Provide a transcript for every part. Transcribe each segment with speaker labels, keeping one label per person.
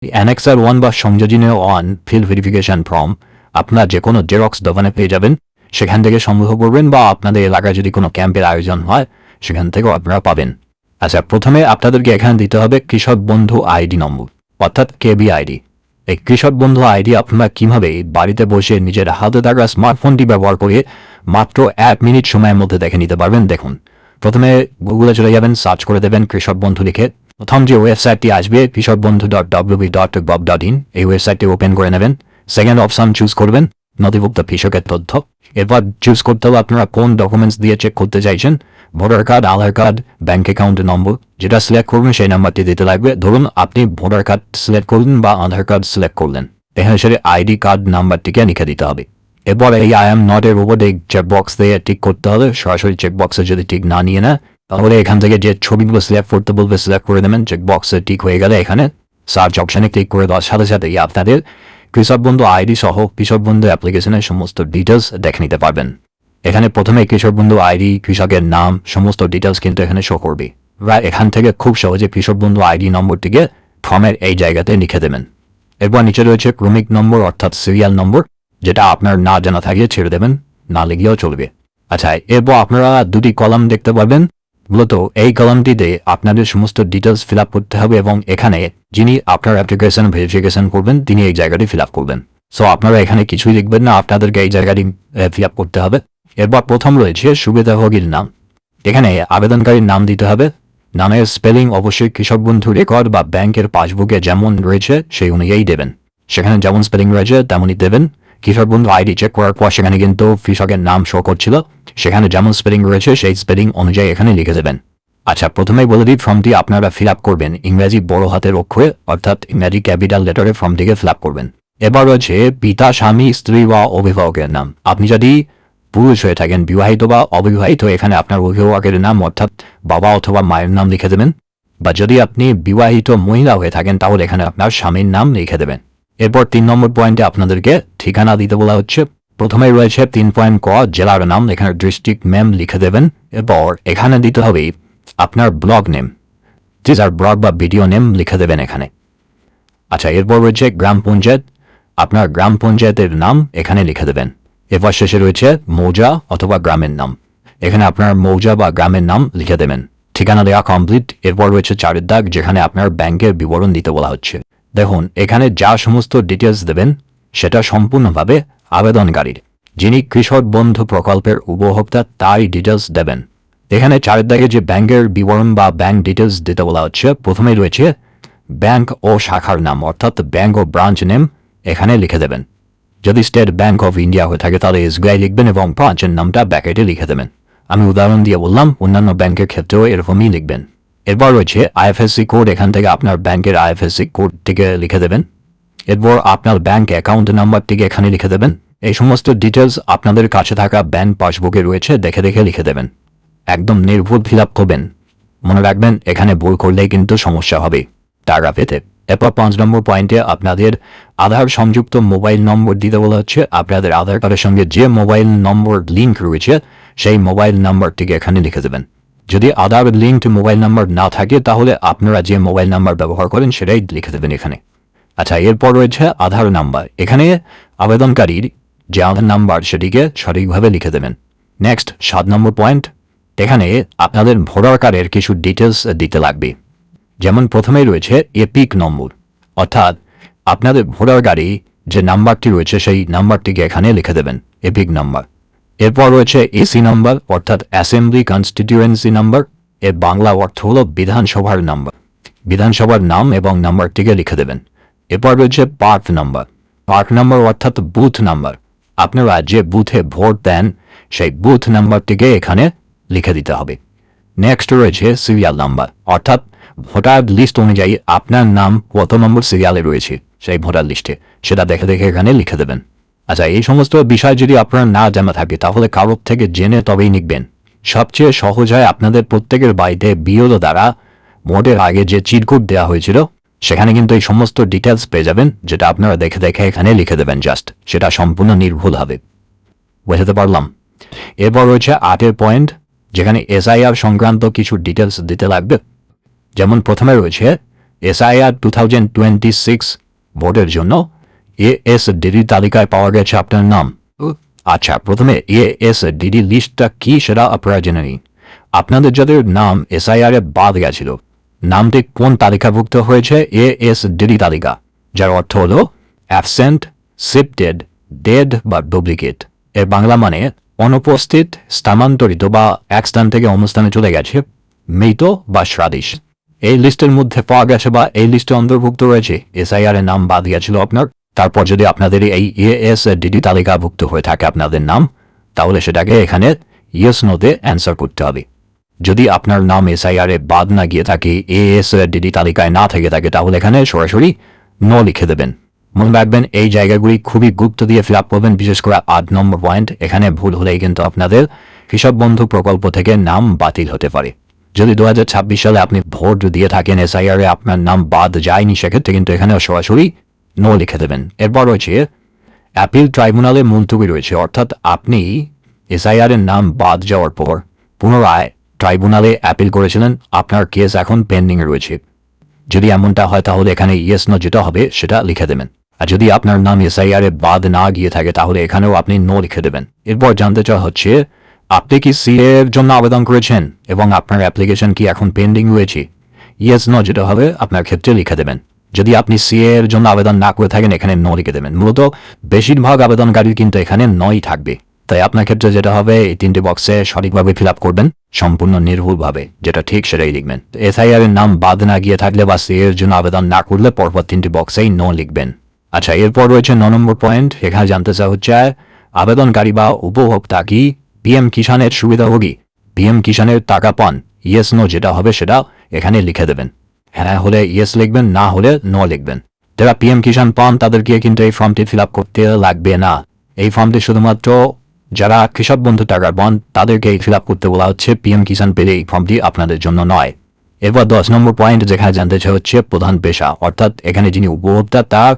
Speaker 1: Annexure 1 বা সংযোজনীয় 1 field verification form আপনার যে কোনো জেরক্স দোকানে পেয়ে যাবেন, সেখান থেকে সংগ্রহ করবেন, বা আপনাদের এলাকায় যদি কোনো ক্যাম্পের আয়োজন হয় সেখান থেকেও আপনারা পাবেন। আচ্ছা, প্রথমে আপনাদেরকে এখানে দিতে হবে কৃষক বন্ধু আইডি নম্বর, অর্থাৎ কেবিআইডি। এই কৃষক বন্ধু আইডি আপনারা কীভাবে বাড়িতে বসে নিজের হাতে থাকা স্মার্টফোনটি ব্যবহার করে মাত্র 1 মিনিট সময়ের মধ্যে দেখে নিতে পারবেন। দেখুন, প্রথমে গুগলে চলে যাবেন, সার্চ করে দেবেন কৃষক বন্ধু লিখে। প্রথম যে ওয়েবসাইটটি আসবে kৃষকবন্ধু.wb.gov.in, এই ওয়েবসাইটটি ওপেন করে নেবেন। সেকেন্ড অপশন চুজ করবেন নথিভুক্ত কৃষকের তথ্য। এরপর চুজ করতে হবে আপনারা কোন ডকুমেন্টস দিয়ে চেক করতে চাইছেন। ভোটার কার্ড, আধার কার্ড, ব্যাঙ্ক অ্যাকাউন্টের নম্বর, যেটা সিলেক্ট করবেন সেই নাম্বারটি দিতে লাগবে। ধরুন আপনি ভোটার কার্ড সিলেক্ট করলেন বা আধার কার্ড সিলেক্ট করলেন, এখানে সেটা আইডি কার্ড নাম্বারটিকে লিখে দিতে হবে। এরপর এই আই এম নট এর উপর এই চেকবক্স দিয়ে টিক করতে হবে। সরাসরি চেকবক্সে যদি টিক না নিয়ে না, তাহলে এখান থেকে যে ছবিগুলো সিলেক্ট করতে বলবে সিলেক্ট করে দেবেন। চেকবক্সে টিক হয়ে গেলে এখানে সার্চ অপশানে ক্লিক করে দেওয়ার সাথে সাথেই আপনাদের কৃষক বন্ধু আইডি সহ কৃষক বন্ধু অ্যাপ্লিকেশনের সমস্ত ডিটেলস দেখে নিতে পারবেন। এখানে প্রথমে কৃষক বন্ধু আইডি, কৃষকের নাম, সমস্ত ডিটেলস কিন্তু এখানে শো করবে। এখান থেকে খুব সহজে কৃষক বন্ধু আইডি নম্বরটিকে ফর্মের এই জায়গাতে লিখে দেবেন। এরপর নিচে রয়েছে ক্রমিক নম্বর অর্থাৎ সিরিয়াল নম্বর, যেটা আপনার না জানা থাকলে ছেড়ে দেবেন, না লিখলেও চলবে। আচ্ছা, এরপর আপনারা দুটি কলাম দেখতে পাবেন। মূলত এই কলামটিতে আপনাদের সমস্ত ডিটেলস ফিল আপ করতে হবে, এবং এখানে যিনি আপনার অ্যাপ্লিকেশন ভেরিফিকেশন করবেন তিনি এই জায়গাটি ফিল আপ করবেন। সো আপনারা এখানে কিছুই লিখবেন না, আপনাদেরকে এই জায়গাটি ফিল আপ করতে হবে। এরপর প্রথম রয়েছে সুবিধাভোগীর নাম। এখানে আবেদনকারীর নাম দিতে হবে। নামের স্পেলিং অবশ্যই কৃষক বন্ধু রেকর্ড বা ব্যাংকের পাসবুকে যেমন রয়েছে সেই অনুযায়ী দেবেন। সেখানে যেমন স্পেলিং রয়েছে তেমনই দেবেন। কৃষক বন্ধু আইডি চেক করার পর সেখানে কিন্তু কৃষকের নাম শো করছিল, সেখানে যেমন স্পেলিং রয়েছে সেই স্পেলিং অনুযায়ী এখানে লিখে দেবেন। আচ্ছা, প্রথমেই বলে দিই, ফর্মটি আপনারা ফিল আপ করবেন ইংরেজি বড় হাতের অক্ষরে, অর্থাৎ ইংরেজি ক্যাপিটাল লেটারে ফর্মটিকে ফিল আপ করবেন। এবার রয়েছে পিতা, স্বামী, স্ত্রী বা অভিভাবকের নাম। আপনি যদি পুরুষ হয়ে থাকেন, বিবাহিত বা অবিবাহিত, এখানে আপনার অভিভাবকের নাম অর্থাৎ বাবা অথবা মায়ের নাম লিখে দেবেন। বা যদি আপনি বিবাহিত মহিলা হয়ে থাকেন তাহলে এখানে আপনার স্বামীর নাম লিখে দেবেন। এরপর 3 নম্বর পয়েন্টে আপনাদেরকে ঠিকানা দিতে বলা হচ্ছে। প্রথমে রয়েছে 3 পয়েন্ট ক, জেলার নাম, এখানে ডিস্ট্রিক্ট নেম লিখে দেবেন। এরপর এখানে দিতে হবে আপনার ব্লগ নেম, টিজার ব্লগ বা ভিডিও নেম লিখে দেবেন এখানে। আচ্ছা, এরপর রয়েছে গ্রাম পঞ্চায়েত, আপনার গ্রাম পঞ্চায়েতের নাম এখানে লিখে দেবেন। এরপর শেষে রয়েছে মৌজা অথবা গ্রামের নাম, এখানে আপনার মৌজা বা গ্রামের নাম লিখে দেবেন। ঠিকানা দেওয়া কমপ্লিট। এরপর রয়েছে 4 দাগ, যেখানে আপনার ব্যাংকের বিবরণ দিতে বলা হচ্ছে। দেখুন, এখানে যা সমস্ত ডিটেলস দেবেন সেটা সম্পূর্ণভাবে আবেদনকারীর, যিনি কৃষক বন্ধু প্রকল্পের উপভোক্তা, তারই ডিটেলস দেবেন। এখানে 4 দাগে যে ব্যাংকের বিবরণ বা ব্যাংক ডিটেলস দিতে বলা হচ্ছে, প্রথমেই রয়েছে ব্যাংক ও শাখার নাম অর্থাৎ ব্যাংক ও ব্রাঞ্চ নেম এখানে লিখে দেবেন। যদি স্টেট ব্যাংক অফ ইন্ডিয়া হয়ে থাকে তাহলে এসবিআই লিখবেন এবং ব্রাঞ্চের নামটা ব্র্যাকেটে লিখে দেবেন। আমি উদাহরণ দিয়ে বললাম, অন্যান্য ব্যাংকের ক্ষেত্রেও এরকমই লিখবেন। এরপর রয়েছে আইএফএসসি কোড, এখান থেকে আপনার ব্যাংকের আইএফএসসি কোডটিকে লিখে দেবেন। এরপর আপনার ব্যাংক অ্যাকাউন্ট নাম্বারটিকে এখানে লিখে দেবেন। এই সমস্ত ডিটেলস আপনাদের কাছে থাকা ব্যাংক পাসবুকে রয়েছে, দেখে দেখে লিখে দেবেন। একদম নির্ভুল ফিল আপ করবেন। মনে রাখবেন, এখানে ভুল করলেই কিন্তু সমস্যা হবে টাকা পেতে। এরপর 5 নম্বর পয়েন্টে আপনাদের আধার সংযুক্ত মোবাইল নম্বর দিতে বলা হচ্ছে। আপনাদের আধার কার্ডের সঙ্গে যে মোবাইল নম্বর লিঙ্ক রয়েছে সেই মোবাইল নাম্বারটিকে এখানে লিখে দেবেন। যদি আধার লিঙ্কড মোবাইল নাম্বার না থাকে তাহলে আপনারা যে মোবাইল নাম্বার ব্যবহার করেন সেটাই লিখে দেবেন এখানে। আচ্ছা, এরপর রয়েছে আধার নাম্বার, এখানে আবেদনকারীর যে আধার নাম্বার সেটিকে সঠিকভাবে লিখে দেবেন। নেক্সট 7 নম্বর পয়েন্ট, এখানে আপনাদের ভোটার কার্ডের কিছু ডিটেলস দিতে লাগবে। যেমন প্রথমেই রয়েছে এপিক নম্বর, অর্থাৎ আপনাদের ভোটার কার্ডে যে নাম্বারটি রয়েছে সেই নাম্বারটিকে এখানে লিখে দেবেন, এপিক নাম্বার। এরপর রয়েছে এসি নাম্বার অর্থাৎ অ্যাসেম্বলি কনস্টিটিউয়েন্সি নাম্বার, এর বাংলা অর্থ হল বিধানসভার নাম্বার। বিধানসভার নাম এবং নাম্বারটিকে লিখে দেবেন। এরপর রয়েছে পার্ট নাম্বার। পার্ট নাম্বার অর্থাৎ বুথ নাম্বার, আপনারা যে বুথে ভোট দেন সেই বুথ নাম্বারটিকে এখানে লিখে দিতে হবে। নেক্সট রয়েছে সিরিয়াল নাম্বার, অর্থাৎ ভোটার লিস্ট অনুযায়ী আপনার নাম কত নম্বর সিরিয়ালে রয়েছে সেই ভোটার লিস্টে, সেটা দেখে দেখে এখানে লিখে দেবেন। আচ্ছা, এই সমস্ত বিষয় যদি আপনার না জানা থাকে তাহলে কারোর থেকে জেনে তবেই লিখবেন। সবচেয়ে সহজ হয় আপনাদের প্রত্যেকের বাড়িতে বিএলও দ্বারা ভোটের আগে যে চিরকুট দেওয়া হয়েছিল সেখানে কিন্তু এই সমস্ত ডিটেলস পেয়ে যাবেন, যেটা আপনারা দেখে দেখে এখানে লিখে দেবেন জাস্ট, সেটা সম্পূর্ণ নির্ভুল হবে। বোঝাতে পারলাম? এরপর রয়েছে 8 পয়েন্ট, যেখানে এসআইআর সংক্রান্ত কিছু ডিটেলস দিতে লাগবে। যেমন প্রথমে রয়েছে SIR 2026 ভোটের জন্য ASDD তালিকায় পাওয়া গেছে আপনার নাম। আচ্ছা, প্রথমে ASDD লিস্টটা কি সেটা আপনারা জেনে নিন। আপনাদের যাদের নাম SIR এ বাদ গেছিল, নামটি কোন তালিকাভুক্ত হয়েছে? ASDD তালিকা, যার অর্থ হল অ্যাবসেন্ট, শিফটেড, ডেড বা ডুপ্লিকেট। এর বাংলা মানে অনুপস্থিত, স্থানান্তরিত বা এক স্থান থেকে অন্য স্থানে চলে গেছে, মৃত বা শ্রাদিশ। এই লিস্টের মধ্যে পাওয়া গেছে বা এই লিস্টে অন্তর্ভুক্ত রয়েছে, SIR এর নাম বাদ গেছিল আপনার। তারপর যদি আপনাদের এই ASDD তালিকাভুক্ত হয়ে থাকে আপনাদের নাম, তাহলে সেটাকে এখানে ইয়েস নোতে অ্যান্সার করতে হবে। যদি আপনার নাম SIR এ বাদ না গিয়ে থাকে, ASDD তালিকায় না থেকে থাকে, তাহলে এখানে সরাসরি নো লিখে দেবেন। মনে রাখবেন এই জায়গাগুলি খুবই গুরুত্ব দিয়ে ফিল আপ করবেন, বিশেষ করে 8 নম্বর পয়েন্ট। এখানে ভুল হলেই কিন্তু আপনাদের কৃষক বন্ধু প্রকল্প থেকে নাম বাতিল হতে পারে। যদি 2026 সালে আপনি ভোট দিয়ে থাকেন, SIR এ আপনার নাম বাদ যায়নি, সেক্ষেত্রে কিন্তু এখানে সরাসরি নো লিখে দেবেন। এরপর রয়েছে অ্যাপিল ট্রাইব্যুনালে মুলতবি রয়েছে, অর্থাৎ আপনি SIR এর নাম বাদ যাওয়ার পর পুনরায় ট্রাইব্যুনালে অ্যাপিল করেছিলেন, আপনার কেস এখন পেন্ডিং রয়েছে। যদি এমনটা হয় তাহলে এখানে ইয়েস নো যেটা হবে সেটা লিখে দেবেন। আর যদি আপনার নাম SIR এ বাদ না গিয়ে থাকে, তাহলে এখানেও আপনি নো লিখে দেবেন। এরপর জানতে চাওয়া হচ্ছে আপনি কি CA এর জন্য আবেদন করেছেন এবং আপনার অ্যাপ্লিকেশন কি এখন পেন্ডিং রয়েছে? ইয়েস নো যেটা হবে আপনার ক্ষেত্রে লিখে দেবেন। যদি আপনি CA এর জন্য আবেদন না করে থাকেন, এখানে নো লিখে দেবেন। মূলত বেশিরভাগ আবেদনকারীর কিন্তু এখানে নই থাকবে, তাই আপনার ক্ষেত্রে যেটা হবে এই 3টে বক্সে সঠিকভাবে ফিল আপ করবেন, সম্পূর্ণ নির্ভুলভাবে, যেটা ঠিক সেটাই লিখবেন। SIR এর নাম বাদ না গিয়ে থাকলে বা CA এর জন্য আবেদন না করলে পরপর 3টে বক্সেই নো লিখবেন। আচ্ছা, এরপর রয়েছে 9 নম্বর পয়েন্ট। এখানে জানতে চাওয়া হচ্ছে আবেদনকারী বা উপভোক্তা কি PM কিষাণের সুবিধাভোগী, PM কিষাণের টাকা পান? ইয়েস নো যেটা হবে সেটা এখানে লিখে দেবেন। হ্যাঁ হলে ইয়েস লিখবেন, না হলে নো লিখবেন। যারা PM কিষাণ পান তাদেরকে কিন্তু এই ফর্মটি ফিল আপ করতে লাগবে না। এই ফর্মটি শুধুমাত্র যারা কৃষক বন্ধু টাকার পান তাদেরকে ফিল আপ করতে বলা হচ্ছে। PM কিষাণ পেলে এই ফর্মটি আপনাদের জন্য নয়। এরপর 10 নম্বর পয়েন্ট, যেখানে জানতে চাওয়া হচ্ছে প্রধান পেশা, অর্থাৎ এখানে যিনি উপভোক্তা তার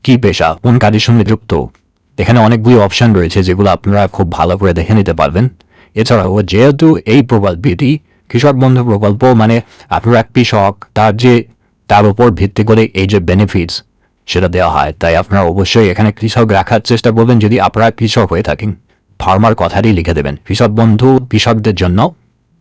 Speaker 1: কি পেশা, কোন কাজের সঙ্গে যুক্ত। এখানে অনেকগুলি অপশন রয়েছে যেগুলো আপনারা খুব ভালো করে দেখে নিতে পারবেন। এছাড়াও যেহেতু এই প্রকল্পটি কৃষক বন্ধু প্রকল্প, মানে আপনার এক কৃষক, তার উপর ভিত্তি করে এই যে বেনিফিটস সেটা দেওয়া হয়, তাই আপনারা অবশ্যই এখানে কৃষক রাখার চেষ্টা করবেন। যদি আপনারা কৃষক হয়ে থাকেন, ফার্মার কথাটি লিখে দেবেন, কৃষক বন্ধু কৃষকদের জন্য।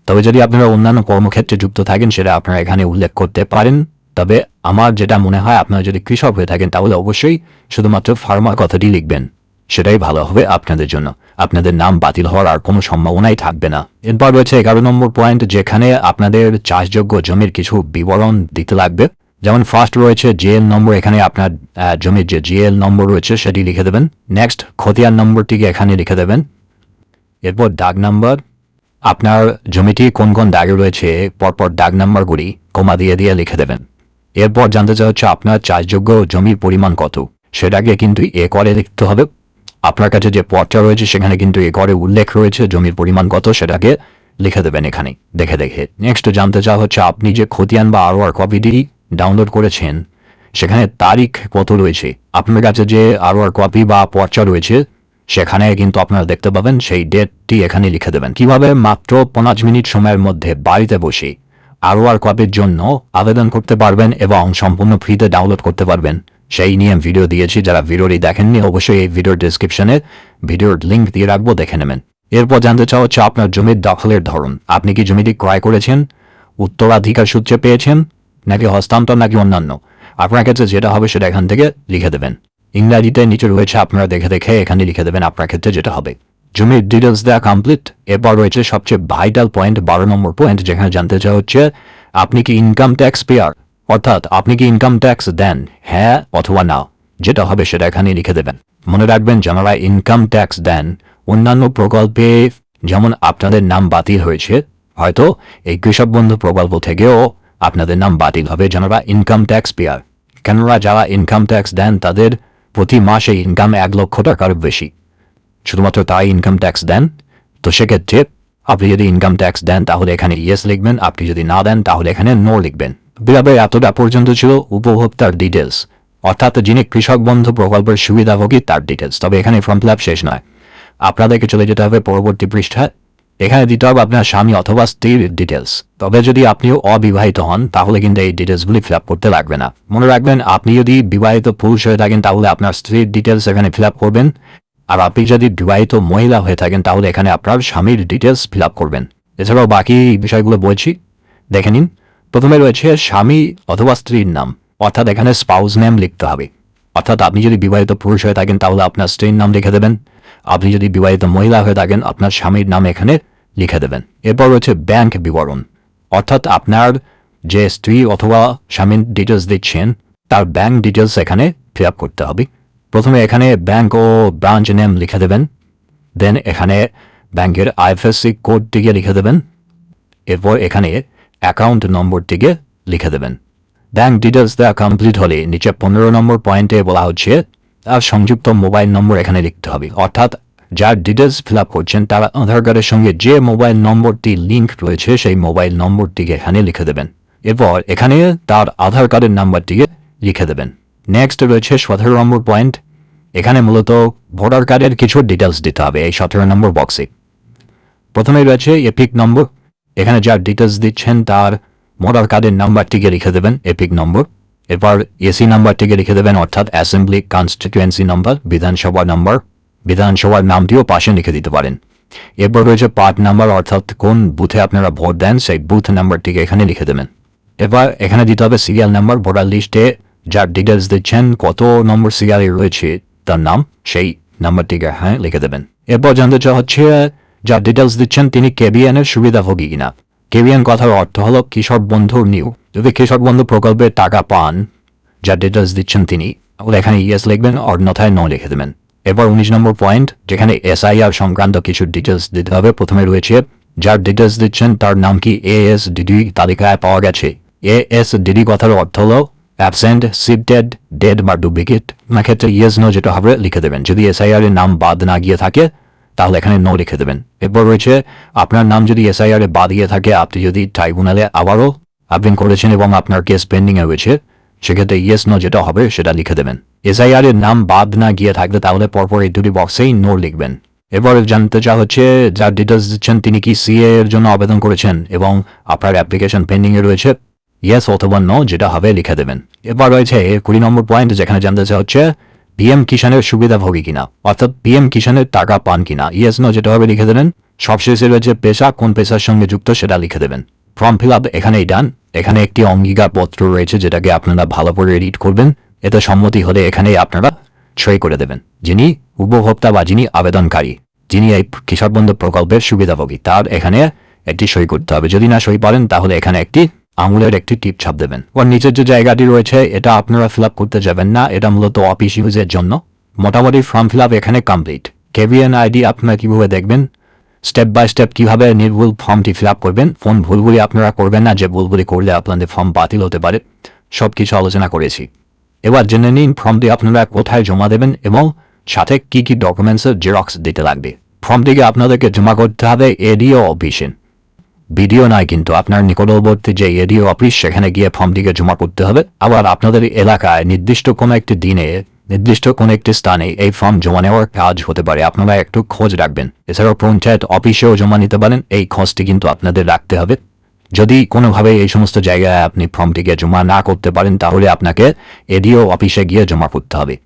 Speaker 1: তবে যদি আপনারা অন্যান্য কর্মক্ষেত্রে যুক্ত থাকেন, সেটা আপনারা এখানে উল্লেখ করতে পারেন। তবে আমার যেটা মনে হয়, আপনারা যদি কৃষক হয়ে থাকেন তাহলে অবশ্যই শুধুমাত্র ফার্মার কথাটি লিখবেন, সেটাই ভালো হবে আপনাদের জন্য। আপনাদের নাম বাতিল হওয়ার আর কোনো সম্ভাবনাই থাকবে না। এরপর রয়েছে 11 নম্বর পয়েন্ট, যেখানে আপনাদের চাষযোগ্য জমির কিছু বিবরণ দিতে লাগবে। যেমন ফার্স্ট রয়েছে GL নম্বর, এখানে আপনার জমির যে GL নম্বর রয়েছে সেটি লিখে দেবেন। নেক্সট খতিয়ান নম্বরটিকে এখানে লিখে দেবেন। এরপর দাগ নাম্বার, আপনার জমিটি কোন কোন দাগে রয়েছে পরপর দাগ নাম্বারগুলি কমা দিয়ে দিয়ে লিখে দেবেন। এরপর জানতে চাওয়া হচ্ছে আপনার চাষযোগ্য জমির পরিমাণ কত, সেটাকে কিন্তু করে লিখতে হবে। আপনার কাছে যে পথটা রয়েছে সেখানে কিন্তু করে উল্লেখ রয়েছে জমির পরিমাণ কত, সেটাকে লিখে দেবেন এখানে দেখে দেখে। নেক্সট জানতে চাওয়া হচ্ছে আপনি যে খতিয়ান বা ROR কপিটি ডাউনলোড করেছেন সেখানে তারিখ কত রয়েছে। আপনার কাছে যে ROR কপি বা পর্চা রয়েছে সেখানে কিন্তু আপনারা দেখতে পাবেন, সেই ডেটটি এখানে লিখে দেবেন। কিভাবে মাত্র 5 মিনিট সময়ের মধ্যে বাড়িতে বসে ROR কপির জন্য আবেদন করতে পারবেন এবং সম্পূর্ণ ফ্রিতে ডাউনলোড করতে পারবেন, সেই নিয়ে ভিডিও দিয়েছি। যারা ভিডিওটি দেখেননি অবশ্যই এই ভিডিওর ডেসক্রিপশনে ভিডিওর লিঙ্ক দিয়ে রাখবো, দেখে নেবেন। এরপর জানতে চাওয়া হচ্ছে আপনার জমির দখলের ধরন। আপনি কি জমিটি ক্রয় করেছেন, উত্তরাধিকার সূত্রে পেয়েছেন, নাকি হস্তান্তর, নাকি অন্যান্য? আপনার ক্ষেত্রে যেটা হবে সেটা এখান থেকে লিখে দেবেন। ইংরাজিতে নিচে রয়েছে, আপনারা দেখে দেখে এখানে লিখে দেবেন আপনার ক্ষেত্রে যেটা হবে। জমির ডিটেলস দেওয়া কমপ্লিট। এরপর রয়েছে সবচেয়ে ভাইটাল পয়েন্ট, 12 নম্বর পয়েন্ট, যেখানে জানতে চাওয়া হচ্ছে আপনি কি ইনকাম ট্যাক্স পেয়ার, অর্থাৎ আপনি কি ইনকাম ট্যাক্স দেন, হ্যাঁ অথবা না, যেটা হবে সেটা এখানে লিখে দেবেন। মনে রাখবেন, যারা ইনকাম ট্যাক্স দেন অন্যান্য প্রকল্পে যেমন আপনাদের নাম বাতিল হয়েছে, হয়তো এই কৃষক বন্ধু প্রকল্প থেকেও আপনাদের নাম বাতিল হবে যারা ইনকাম ট্যাক্স পেয়ার। কেননা যারা ইনকাম ট্যাক্স দেন তাদের প্রতি মাসে ইনকাম 1 লক্ষ টাকার বেশি, শুধুমাত্র তাই ইনকাম ট্যাক্স দেন। তো সেক্ষেত্রে আপনি যদি ইনকাম ট্যাক্স দেন তাহলে এখানে ইয়েস লিখবেন, আপনি যদি না দেন তাহলে এখানে নো লিখবেন। বিরাবে এতটা পর্যন্ত ছিল উপভোক্তার ডিটেলস, অর্থাৎ যিনি কৃষক বন্ধু প্রকল্পের সুবিধাভোগী তার ডিটেলস। তবে এখানে ফর্ম ফিল আপ শেষ নয়, আপনাদেরকে চলে যেতে হবে পরবর্তী পৃষ্ঠায়। এখানে দিতে হবে আপনার স্বামী অথবা স্ত্রীর ডিটেলস। তবে যদি আপনিও অবিবাহিত হন তাহলে কিন্তু এই ডিটেলসগুলি ফিল আপ করতে লাগবে না। মনে রাখবেন, আপনি যদি বিবাহিত পুরুষ হয়ে থাকেন তাহলে আপনার স্ত্রীর ডিটেলস এখানে ফিল আপ করবেন, আর আপনি যদি বিবাহিত মহিলা হয়ে থাকেন তাহলে এখানে আপনার স্বামীর ডিটেলস ফিল আপ করবেন। এছাড়াও বাকি বিষয়গুলো বলছি, দেখে নিন। প্রথমে রয়েছে স্বামী অথবা স্ত্রীর নাম, অর্থাৎ এখানে স্পাউস নেম লিখতে হবে। অর্থাৎ আপনি যদি বিবাহিত পুরুষ হয়ে থাকেন তাহলে আপনার স্ত্রীর নাম লিখে দেবেন, আপনি যদি বিবাহিত মহিলা হয়ে থাকেন আপনার স্বামীর নাম এখানে লিখে দেবেন। এরপর রয়েছে ব্যাংক বিবরণ, অর্থাৎ আপনার যে স্ত্রী অথবা স্বামীর ডিটেলস দিচ্ছেন তার ব্যাংক ডিটেলস এখানে ফিল আপ করতে হবে। প্রথমে এখানে ব্যাংক ও ব্রাঞ্চ নেম লিখে দেবেন, দেন এখানে ব্যাংকের আইএফএসসি কোডটিকে লিখে দেবেন, এরপর এখানে অ্যাকাউন্ট নম্বরটিকে লিখে দেবেন। ব্যাংক ডিটেলস দেওয়া কমপ্লিট হলে নিচে 15 নম্বর পয়েন্টে বলা হচ্ছে তার সংযুক্ত মোবাইল নম্বর এখানে লিখতে হবে, অর্থাৎ যার ডিটেলস ফিল আপ করছেন তার আধার কার্ডের সঙ্গে যে মোবাইল নম্বরটি লিঙ্ক রয়েছে সেই মোবাইল নম্বরটিকে এখানে লিখে দেবেন। এরপর এখানে তার আধার কার্ডের নাম্বারটিকে লিখে দেবেন। নেক্সট রয়েছে 17 নম্বর পয়েন্ট, এখানে মূলত ভোটার কার্ডের কিছু ডিটেলস দিতে হবে এই 17 নম্বর বক্সে। প্রথমেই রয়েছে এপিক নম্বর, এখানে যার ডিটেলস দিচ্ছেন তার ভোটার কার্ডের নাম্বারটিকে লিখে দেবেন, এপিক নম্বর। এরপর এসি নাম্বারটিকে লিখে দেবেন, অর্থাৎ অ্যাসেম্বলি কনস্টিটিউয়েন্সি নাম্বার, বিধানসভা নাম্বার, বিধানসভার নামটিও পাশে লিখে দিতে পারেন। এরপর রয়েছে পার্ট নাম্বার, অর্থাৎ কোন বুথে আপনারা ভোট দেন সেই বুথ নাম্বারটিকে এখানে লিখে দেবেন। এবার এখানে দিতে হবে সিরিয়াল নাম্বার, ভোটার লিস্টে যার ডিটেলস দিচ্ছেন কত নম্বর সিরিয়ালে রয়েছে তার নাম, সেই নাম্বারটিকে এখানে লিখে দেবেন। এরপর জানতে চাওয়া হচ্ছে যার ডিটেলস দিচ্ছেন তিনি কেবিএনের সুবিধাভোগী কিনা। কেবিএন কথার অর্থ হলো কৃষক বন্ধুর নিউ। যদি কৃষক বন্ধু প্রকল্পের টাকা পান, যার ডিটেলস দিচ্ছেন তিনি, তাহলে এখানে ইয়েস লিখবেন, অন্যথায় নো লিখে দেবেন। এবার 19 নম্বর পয়েন্ট, যেখানে এসআইআর সংক্রান্ত কিছু ডিটেলস দিতে হবে। প্রথমে রয়েছে যার ডিটেলস দিচ্ছেন তার নাম কি এএসডিডি তালিকায় পাওয়া গেছে। এএসডিডি কথার অর্থ হলো অ্যাবসেন্ট, শিফটেড, ডেড বা ডুপ্লিকেট। না ক্ষেত্রে ইয়েস নো যেটা হবে লিখে দেবেন। যদি এসআইআর এর নাম বাদ না গিয়ে থাকে তাহলে এখানে নো লিখে দেবেন। এরপর রয়েছে আপনার নাম যদি এসআইআর এ বাদ গিয়ে থাকে, আপনি যদি ট্রাইব্যুনালে আবারও আবেদন করেছেন এবং আপনার কেস পেন্ডিং এ রয়েছে, সেক্ষেত্রে ইয়েস নো যেটা হবে সেটা লিখে দেবেন। এসআইআর এর নাম বাদ না গিয়ে থাকলে তাহলে পরপর এই দুটি বক্সেই নো লিখবেন। এরপর জানতে চাওয়া হচ্ছে যার ডিটেলস দিচ্ছেন তিনি কি সিএ এর জন্য আবেদন করেছেন এবং আপনার অ্যাপ্লিকেশন পেন্ডিং এ রয়েছে, ইয়েস অথবা নো যেটা হবে লিখে দেবেন। এবার রয়েছে 20 নম্বর পয়েন্ট, যেখানে জানতে চাওয়া হচ্ছে পিএম কিষানের সুবিধাভোগী কিনা, অর্থাৎ পিএম কিষানের টাকা পান কিনা, ইয়েস নো যেটা হবে লিখে দেবেন। সবশেষে রয়েছে পেশা, কোন পেশার সঙ্গে যুক্ত সেটা লিখে দেবেন। ফর্ম ফিল আপ এখানেই ডান। এখানে একটি অঙ্গীকার পত্র রয়েছে যেটাকে আপনারা ভালো করে রিড করবেন, এতে সম্মতি হলে এখানেই আপনারা সই করে দেবেন। যিনি উপভোক্তা বা যিনি আবেদনকারী, যিনি এই কৃষক বন্ধু প্রকল্পের সুবিধাভোগী, তার এখানে একটি সই করতে হবে। যদি না সই পারেন তাহলে এখানে একটি আঙুলের একটি টিপ ছাপ দেবেন। ওর নিচের যে জায়গাটি রয়েছে এটা আপনারা ফিল আপ করতে যাবেন না, এটা মূলত অফিস ইউজের জন্য। মোটামুটি ফর্ম ফিল আপ এখানে কমপ্লিট। কেবিএন আইডি আপনারা কিভাবে দেখবেন, স্টেপ বাই স্টেপ কিভাবে নির্ভুল ফর্মটি ফিল আপ করবেন, কোন ভুলগুলি আপনারা করবেন না, যে ভুলগুলি করলে আপনাদের ফর্ম বাতিল হতে পারে, সব কিছু আলোচনা করেছি। এবার জেনে নিন ফর্মটি আপনারা কোথায় জমা দেবেন এবং সাথে কি কি ডকুমেন্টসের জেরক্স দিতে লাগবে। ফর্মটিকে আপনাদেরকে জমা করতে হবে এডিও অফিসে, ভিডিও নয় কিন্তু, আপনার নিকটবর্তী যে এডিও অফিস সেখানে গিয়ে ফর্মটিকে জমা করতে হবে। আবার আপনাদের এলাকায় নির্দিষ্ট কোনো একটি দিনে নির্দিষ্ট কোনো একটি স্থানে এই ফর্ম জমা নেওয়ার কাজ হতে পারে, আপনারা একটু খোঁজ রাখবেন। এছাড়াও পঞ্চায়েত অফিসেও জমা নিতে পারেন, এই খোঁজটি কিন্তু আপনাদের রাখতে হবে। যদি কোনোভাবে এই সমস্ত জায়গায় আপনি ফর্মটিকে জমা না করতে পারেন তাহলে আপনাকে এডিও অফিসে গিয়ে জমা করতে হবে।